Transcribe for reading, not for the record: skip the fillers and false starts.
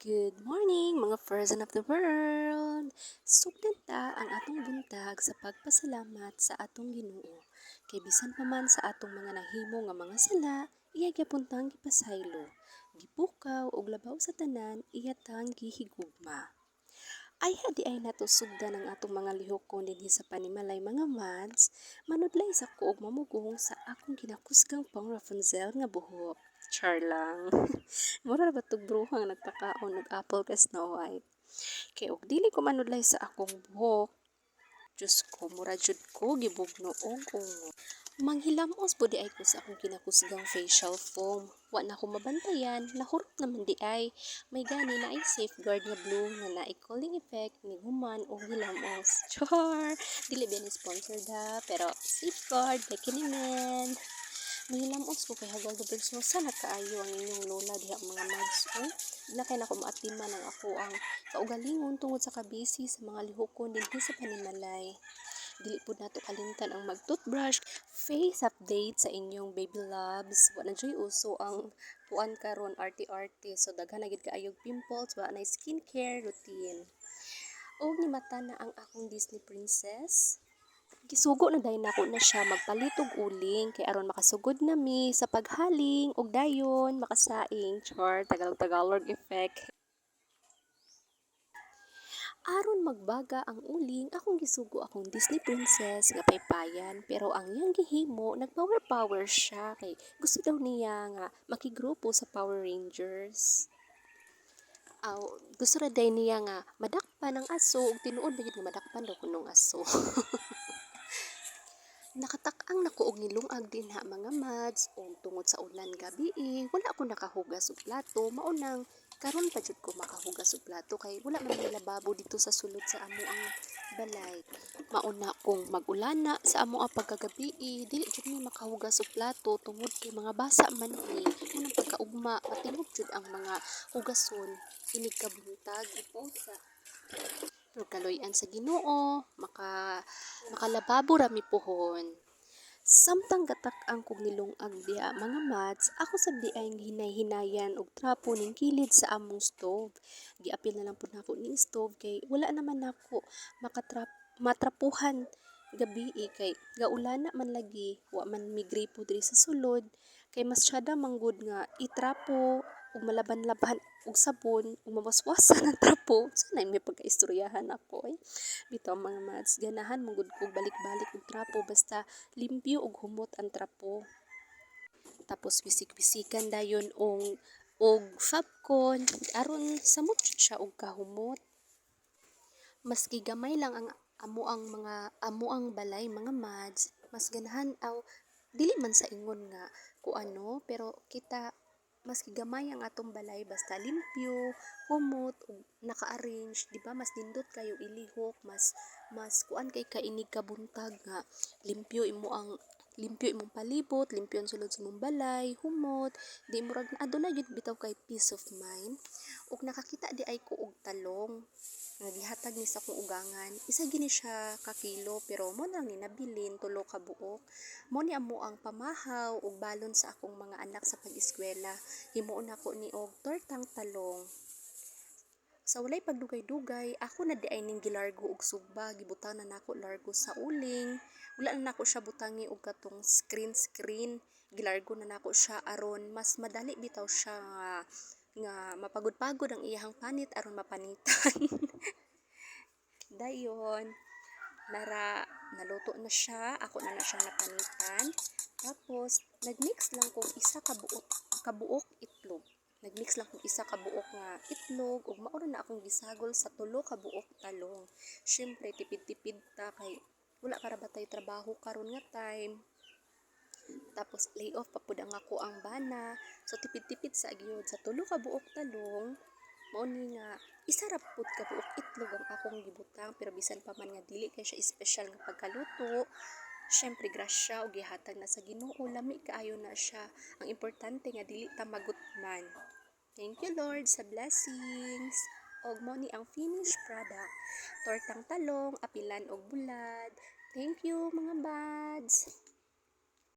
Good morning mga person of the world! Sugdan ta ang atong buntag sa pagpasalamat sa atong Ginoo. Kay bisan pa man sa atong mga nahimo nga mga sala, iya gyapon gipasaylo. Gipukaw og labaw sa tanan, iya tang gihigugma. Ay hadi ay nato sugdan ang atong mga lihokon dinhi sa panimalay mga mads, manudlay sa kuog mamugong sa akong ginakusgang pang Rapunzel nga buhok. Char lang. Mura ba tog bruhang nagpakaon og apple ka Snow White. Kay og dili ko manudlay sa akong buhok, Diyos ko, mura jud ko gibugno og ungo. Manghilamos po di ay ko sa akong kinakusgang facial foam. Wa na ko mabantayan, nahurot naman di ay. May gani na ay safeguard nga blue nga na ay cooling effect ni human o hilamos. Char! Dili ba ni sponsor da, pero safeguard, like men. Manghilamos ko kay hagal do persosa na kaayo ang inyong lola diha mga mads. Na kay na ko maatiman ang ako ang kaugalingon tungod sa kabisi sa mga lihokon dinhi sa panimalay. Dili po nato kalimtan ang mag-toothbrush, face update sa inyong baby loves. Wa na joy uso ang tuan karon arte-arte. So daghan na gid kaayog pimples, wa na skincare routine. Og ni mata na ang akong Disney princess. Gisugo na dahil nako na siya magpalitog uling kay aron makasugod na mi sa paghaling og dayon makasaing char tagalog effect. Aron magbaga ang uling, akong gisugo akong Disney princess nga paypayan pero ang iyang gihimo nag-power siya kay gusto daw niya nga makigrupo sa Power Rangers. Aw, gusto ra day niya nga madakpan ang aso ug tinuod na gid nga madakpan daw kunong aso. Nakatak-ang nako og nilungag dinha mga mads ug tungod sa ulan gabi wala ako nakahugas og plato mao nang karon pa jud ko makahugas og plato kay wala man may lababo dito sa sulod sa amo ang balay. Mauna kong mag-ulana sa amo ang pagkagabi dili jud mi makahugas og plato tungod kay mga basa man ni unang pagkaugma matingog jud ang mga hugason inig kabuntag ipusa. Pero kaloy-an sa Ginoo, makalababo rami pohon. Samtang gatak-ang kog nilungag diha mga mads, ako sad di ay hinay-hinayan og trapo ning kilid sa among stove. Giapil na lang pud nako ning stove kay wala naman nako matrapuhan gabi kay gaulana man lagi wa man migripo diri sa sulod kay mas syada manggod nga itrapo ug malaban-laban og sabon ug mawaswasan ang trapo sana may pagkaistoryahan ako bitaw mga mads ganahan manggod ko balik-balik og trapo basta limpyo ug humot ang trapo tapos wisik-wisikan dayon og fabcon aron samot jud siya og kahumot maski gamay lang ang amo ang balay mga mads mas ganahan dili man sa ingon nga kuano pero kita maski gamay ang atong balay basta limpyo, humot ug naka-arrange, di ba? Mas nindot kayo ilihok, mas kuan kay kainig kabuntag nga limpyo imong palibot, limpyo ang sulod sa imong balay, humot, di murag na aduna gyud bitaw kay peace of mind. Ug nakakita di ay ko og talong nga gihatag ni sa akong ugangan. Isa gini siya ka kilo pero mo nang ni nabilin 3 ka buok. Mo ni amo ang pamahaw ug balon sa akong mga anak sa pag-eskwela. Himuon ako ni og tortang talong. Sa walay pagdugay-dugay, ako na di ay ning gilargo og sugba, gibutang na nako largo sa uling. Wala na nako siya butangi og katong screen. Gilargo na nako siya aron mas madali bitaw siya nga mapagod-pagod ang iyahang panit aron mapanitan. Dayon, naluto na siya, ako na siya napanitan. Tapos, nagmix lang kong isa kabuok itlog. Nagmix lang kong isa kabuok nga itlog ug mao na akong gisagol sa 3 kabuok talong. Syempre tipid-tipid ta kay wala para batay trabaho karon nga time. Tapos lay off pa pud ang ako ang bana. So tipid-tipid sa gyud sa 3 kabuok talong. Mao ni nga isa ra pud ka buok itlog ang akong gibutang pero bisan pa man nga dili kay siya espesyal nga pagkaluto. Syempre grasya og gihatag na sa Ginoo lami kaayo na siya. Ang importante nga dili ta magutman. Thank you Lord sa blessings. Og mao ni ang finished product. Tortang talong, apilan og bulad. Thank you mga buds.